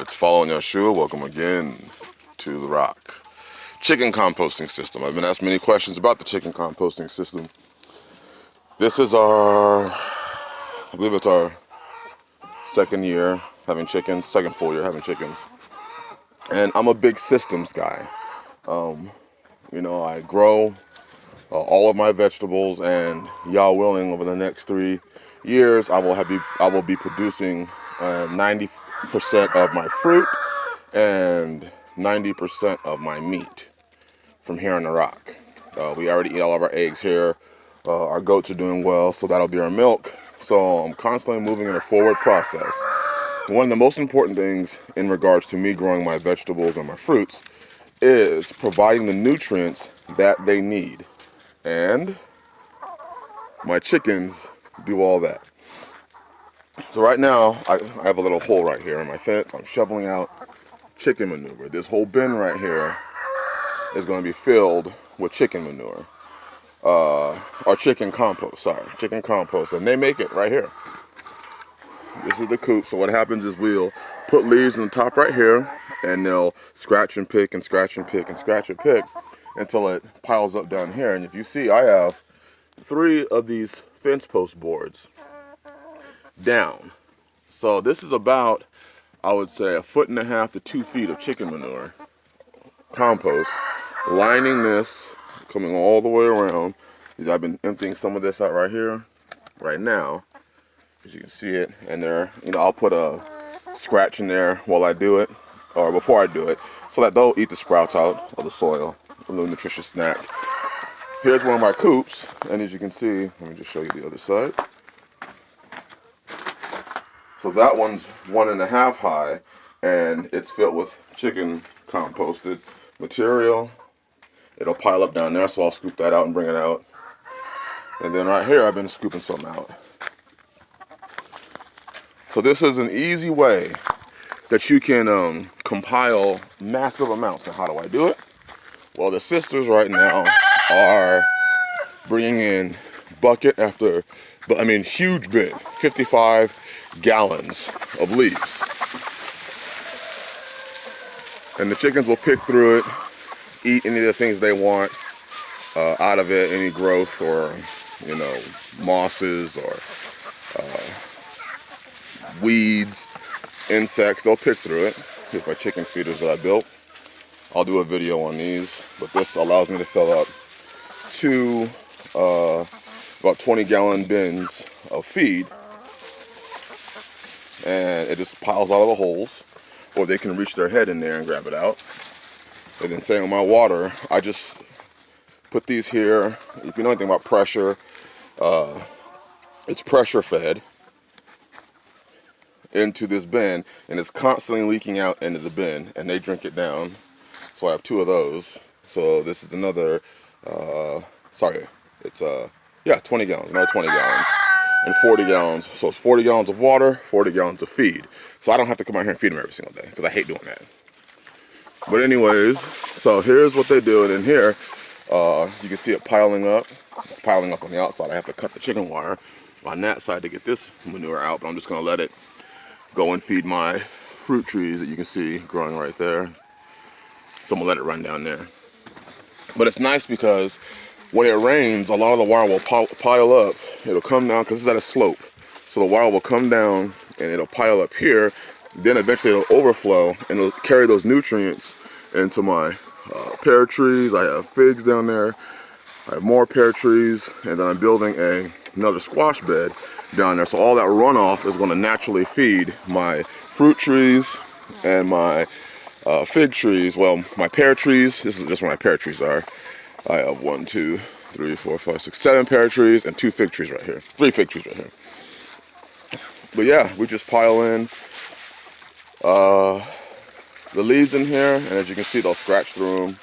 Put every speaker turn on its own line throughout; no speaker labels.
It's following Yeshua. Welcome again to the Rock. Chicken composting system. I've been asked many questions about the chicken composting system. This is I believe it's our second year having chickens, second full year having chickens. And I'm a big systems guy. I grow all of my vegetables, and Yah willing, over the next 3 years, I will be producing 90% of my fruit and 90% of my meat from here on the Rock. We already eat all of our eggs here. Our goats are doing well, so that'll be our milk. So I'm constantly moving in a forward process. One of the most important things in regards to me growing my vegetables and my fruits is providing the nutrients that they need. And my chickens do all that. So right now, I have a little hole right here in my fence. I'm shoveling out chicken manure. This whole bin right here is going to be filled with chicken manure. Or chicken compost, chicken compost. And they make it right here. This is the coop. So what happens is we'll put leaves in the top right here, and they'll scratch and pick and scratch and pick and scratch and pick until it piles up down here. And if you see, I have 3 of these fence post boards down. So this is about, I would say, 1.5 to 2 feet of chicken manure compost, lining this, coming all the way around. I've been emptying some of this out right here, right now, as you can see it. And there, I'll put a scratch in there while I do it, or before I do it, so that they'll eat the sprouts out of the soil. A little nutritious snack. Here's one of my coops, and as you can see, let me just show you the other side. So that one's 1.5 high, and it's filled with chicken composted material. It'll pile up down there, so I'll scoop that out and bring it out. And then right here, I've been scooping some out. So this is an easy way that you can compile massive amounts. Now, how do I do it? Well, the sisters right now are bringing in bucket after, huge bin, 55 gallons of leaves. And the chickens will pick through it, eat any of the things they want out of it, any growth or, mosses or weeds, insects. They'll pick through it. Here's my chicken feeders that I built. I'll do a video on these, but this allows me to fill up 2 about 20-gallon bins of feed, and it just piles out of the holes, or they can reach their head in there and grab it out. And then same with my water, I just put these here. If you know anything about pressure, it's pressure fed into this bin, and it's constantly leaking out into the bin, and they drink it down. So I have 2 of those. So this is another, 20 gallons, another 20 gallons, and 40 gallons. So it's 40 gallons of water, 40 gallons of feed. So I don't have to come out here and feed them every single day, because I hate doing that. But anyways, so here's what they do. And in here, you can see it piling up. It's piling up on the outside. I have to cut the chicken wire on that side to get this manure out, but I'm just going to let it go and feed my fruit trees that you can see growing right there. So I'm going to let it run down there. But it's nice because when it rains, a lot of the wire will pile up. It'll come down because it's at a slope. So the wire will come down and it'll pile up here. Then eventually it'll overflow and it'll carry those nutrients into my pear trees. I have figs down there. I have more pear trees. And then I'm building another squash bed down there. So all that runoff is going to naturally feed my fruit trees and my fig trees. Well, my pear trees, this is just where my pear trees are. I have 1, 2, 3, 4, 5, 6, 7 pear trees and 2 fig trees right here. 3 fig trees right here. But yeah, we just pile in the leaves in here, and as you can see, they'll scratch through them,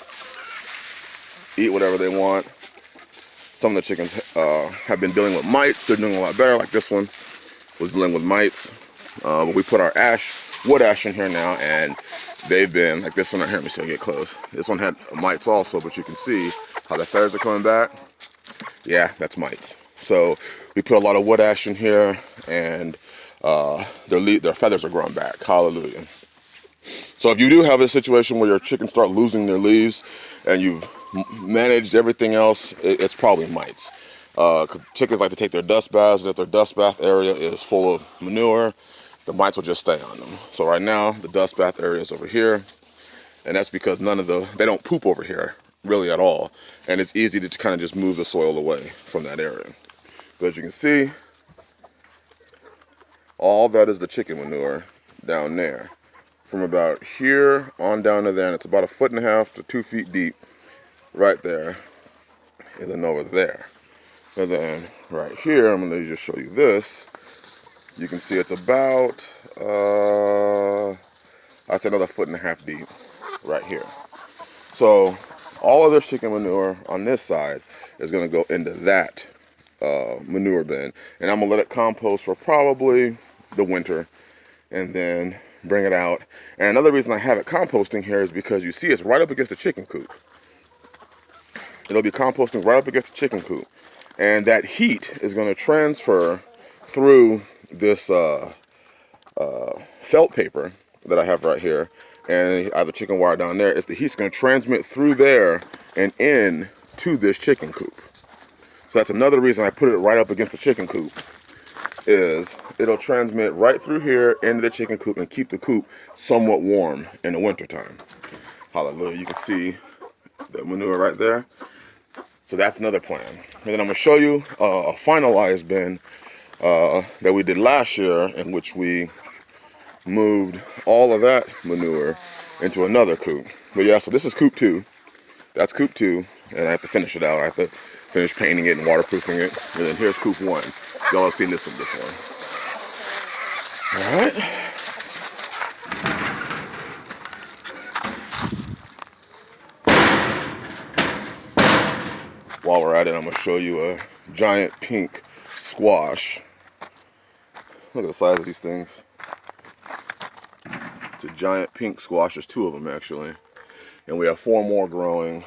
eat whatever they want. Some of the chickens have been dealing with mites. They're doing a lot better. Like this one was dealing with mites. But we put our wood ash in here now, and they've been, like this one right here, let me see if I get close. This one had mites also, but you can see how the feathers are coming back. Yeah, that's mites. So we put a lot of wood ash in here, and their feathers are growing back. Hallelujah. So if you do have a situation where your chickens start losing their leaves and you've managed everything else, it's probably mites. 'Cause chickens like to take their dust baths, and if their dust bath area is full of manure, the mites will just stay on them. So right now, the dust bath area is over here, and that's because they don't poop over here really at all, and it's easy to kind of just move the soil away from that area. But as you can see, all that is the chicken manure down there. From about here on down to there, and it's about 1.5 to 2 feet deep right there, and then over there. And then right here, I'm gonna just show you this. You can see it's about, I'd say another 1.5 deep right here. So all of this chicken manure on this side is gonna go into that manure bin. And I'm gonna let it compost for probably the winter and then bring it out. And another reason I have it composting here is because you see it's right up against the chicken coop. It'll be composting right up against the chicken coop. And that heat is going to transfer through this felt paper that I have right here. And I have a chicken wire down there. The heat's going to transmit through there and in to this chicken coop. So that's another reason I put it right up against the chicken coop, is it'll transmit right through here into the chicken coop and keep the coop somewhat warm in the wintertime. Hallelujah. You can see the manure right there. So that's another plan. And then I'm going to show you a finalized bin that we did last year, in which we moved all of that manure into another coop. But yeah, so this is coop 2. That's coop 2, and I have to finish it out. I have to finish painting it and waterproofing it. And then here's coop 1. Y'all have seen this one before. All right. While we're at it, I'm going to show you a giant pink squash. Look at the size of these things. It's a giant pink squash. There's 2 of them actually. And we have 6 more growing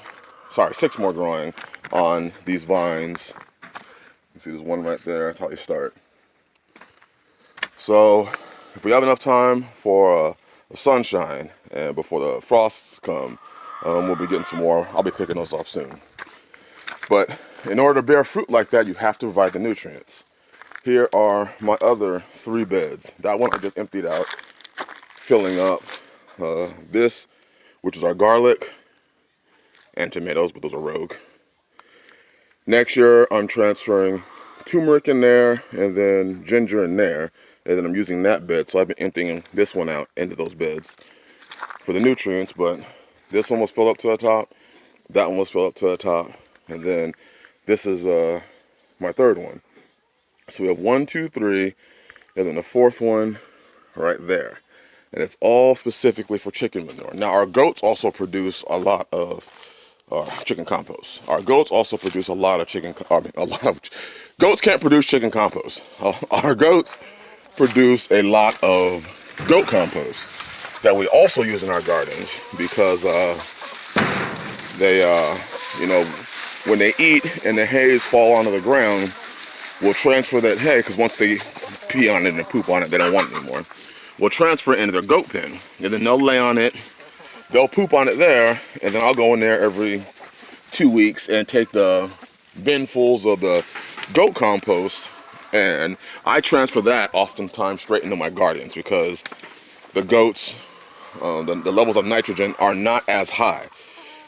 on these vines. You can see there's one right there. That's how you start. So if we have enough time for the sunshine and before the frosts come, we'll be getting some more. I'll be picking those off soon. But in order to bear fruit like that, you have to provide the nutrients. Here are my other 3 beds. That one I just emptied out, filling up this, which is our garlic and tomatoes, but those are rogue. Next year, I'm transferring turmeric in there and then ginger in there, and then I'm using that bed. So I've been emptying this one out into those beds for the nutrients, but this one was filled up to the top, that one was filled up to the top, and then this is my 3rd one. So we have 1, 2, 3, and then the 4th one right there. And it's all specifically for chicken manure. Now our goats also produce a lot of chicken compost. Our goats also produce a lot of goats can't produce chicken compost. Our goats produce a lot of goat compost that we also use in our gardens, because they when they eat and the hays fall onto the ground, we'll transfer that hay, because once they pee on it and poop on it, they don't want it anymore. We'll transfer it into their goat pen, and then they'll lay on it, they'll poop on it there, and then I'll go in there every 2 weeks and take the binfuls of the goat compost, and I transfer that oftentimes straight into my gardens, because the goats, the levels of nitrogen are not as high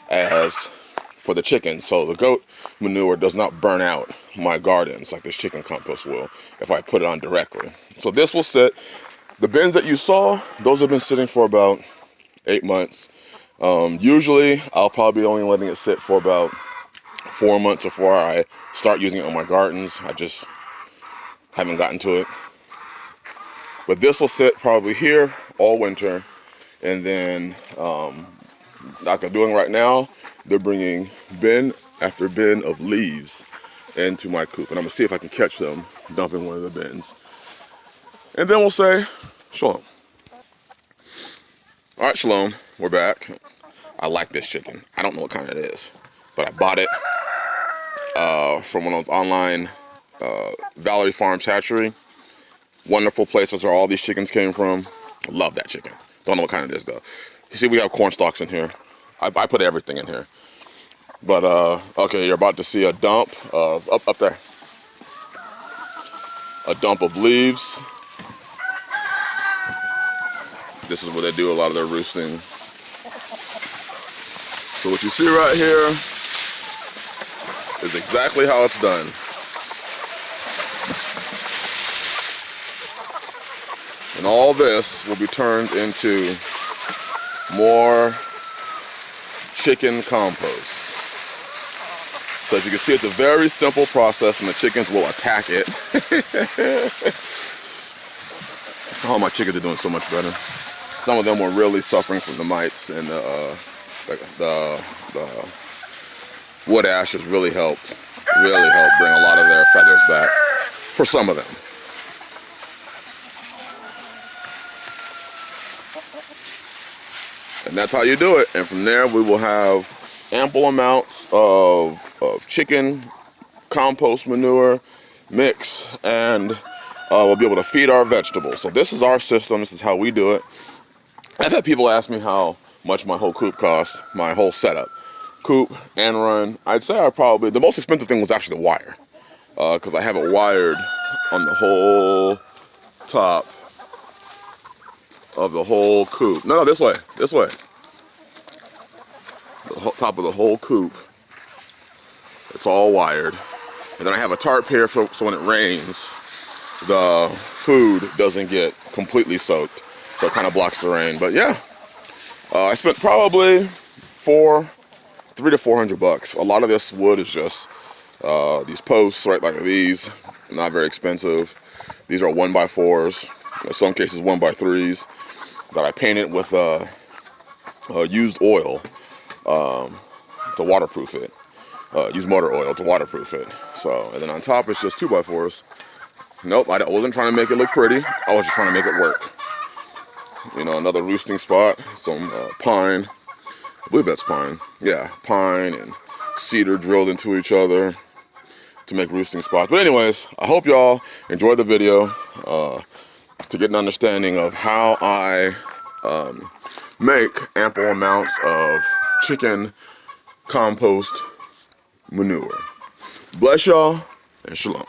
as for the chickens, so the goat manure does not burn out my gardens like this chicken compost will if I put it on directly. So this will sit. The bins that you saw, those have been sitting for about 8 months. Usually, I'll probably be only letting it sit for about 4 months before I start using it on my gardens. I just haven't gotten to it. But this will sit probably here all winter, and then like they're doing right now, they're bringing bin after bin of leaves into my coop, and I'm gonna see if I can catch them dumping one of the bins. And then we'll say, shalom. All right, shalom, we're back. I like this chicken. I don't know what kind it is, but I bought it from one of those online Valerie Farms hatchery. Wonderful place. That's where all these chickens came from. Love that chicken. Don't know what kind it is though. You see, we have corn stalks in here. I put everything in here. But, okay, you're about to see a dump of, up there. A dump of leaves. This is where they do a lot of their roosting. So what you see right here is exactly how it's done. And all this will be turned into more chicken compost. So as you can see, it's a very simple process and the chickens will attack it. Oh, my chickens are doing so much better. Some of them were really suffering from the mites, and the wood ash has really helped bring a lot of their feathers back for some of them. And that's how you do it. And from there, we will have ample amounts of chicken compost manure mix, and we'll be able to feed our vegetables. So this is our system. This is how we do it. I've had people ask me how much my whole coop costs, my whole setup. Coop and run. I'd say the most expensive thing was actually the wire, because I have it wired on the whole top of the whole coop. No, this way. The whole top of the whole coop. It's all wired. And then I have a tarp here so when it rains, the food doesn't get completely soaked. So it kind of blocks the rain. But yeah, I spent probably $300 to $400. A lot of this wood is just these posts, right, like these. Not very expensive. These are 1x4s. In some cases 1x3s that I painted with used oil to waterproof it. Use motor oil to waterproof it. So, and then on top it's just 2x4s. Nope, I wasn't trying to make it look pretty. I was just trying to make it work. You know, another roosting spot, some pine. I believe that's pine. Yeah, pine and cedar drilled into each other to make roosting spots. But anyways, I hope y'all enjoyed the video to get an understanding of how I make ample amounts of chicken compost manure. Bless y'all and shalom.